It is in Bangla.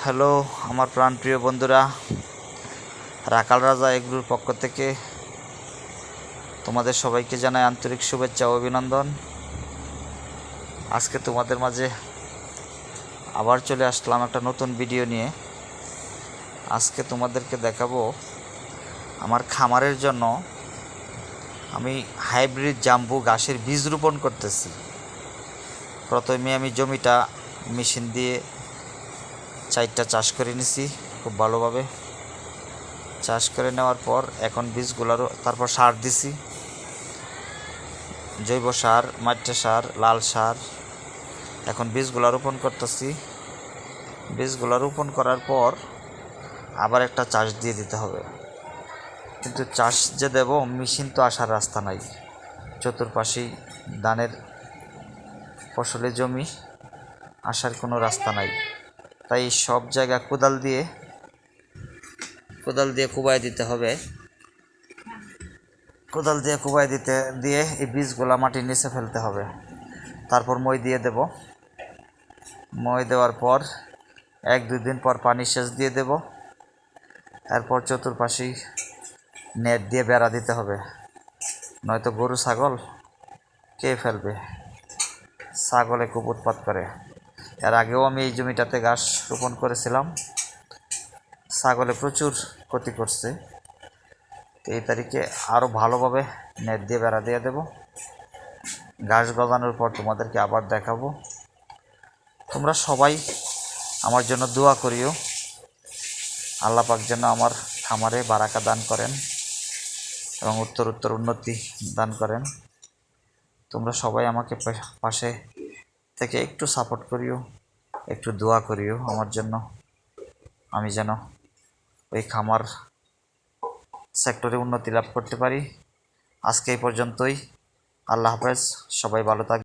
হ্যালো আমার প্রাণপ্রিয় বন্ধুরা, রাখাল রাজা এগুলোর পক্ষ থেকে তোমাদের সবাইকে জানাই আন্তরিক শুভেচ্ছা ও অভিনন্দন। আজকে তোমাদের মাঝে আবার চলে আসলাম একটা নতুন ভিডিও নিয়ে। আজকে তোমাদেরকে দেখাবো আমার খামারের জন্য আমি হাইব্রিড জাম্বু ঘাসের বীজ রোপণ করতেছি। প্রথমে আমি জমিটা মেশিন দিয়ে 4টা চাষ করে নিছি, খুব ভালোভাবে চাষ করে নেওয়ার পর এখন বীজগুলোরও তারপর সার দিছি, জৈব সার, মাটি সার, লাল সার। এখন বীজগুলো রোপণ করতেছি। বীজগুলো রোপণ করার পর আবার একটা চাষ দিয়ে দিতে হবে, কিন্তু চাষ যে দেব মেশিন তো আসার রাস্তা নাই। চতুর্পাশেই ধানের ফসলের জমি, আসার কোনো রাস্তা নাই। তাই সব জায়গা কোদাল দিয়ে কুবায় দিতে হবে। কোদাল দিয়ে কুবায় দিয়ে এই বীজগুলা মাটির নিচে ফেলতে হবে। তারপর মই দিয়ে দেব। মই দেওয়ার পর 1-2 দিন পর পানি সেচ দিয়ে দেব। এরপর চতুর্পাশেই নেট দিয়ে বেড়া দিতে হবে, নয়তো গরু ছাগল কে ফেলবে। ছাগলে খুব উৎপাত করে। এর আগেও আমি এই জমিটাতে ঘাস রোপণ করেছিলাম, ছাগলে প্রচুর ক্ষতি করছে। এই তারিখে আরও ভালোভাবে নেট দিয়ে বেড়া দিয়ে দেব। ঘাস গজানোর পর তোমাদেরকে আবার দেখাবো। তোমরা সবাই আমার জন্য দোয়া করিও, আল্লাহ পাক যেন আমার খামারে বারাকা দান করেন এবং উত্তর উন্নতি দান করেন। তোমরা সবাই আমাকে পাশে থেকে একটু সাপোর্ট করিও, একটু দোয়া করিও আমার জন্য, আমি যেন ওই খামার সেক্টরে উন্নতি লাভ করতে পারি। আজকে এই পর্যন্তই। আল্লাহ হাফেজ, সবাই ভালো থাকবে।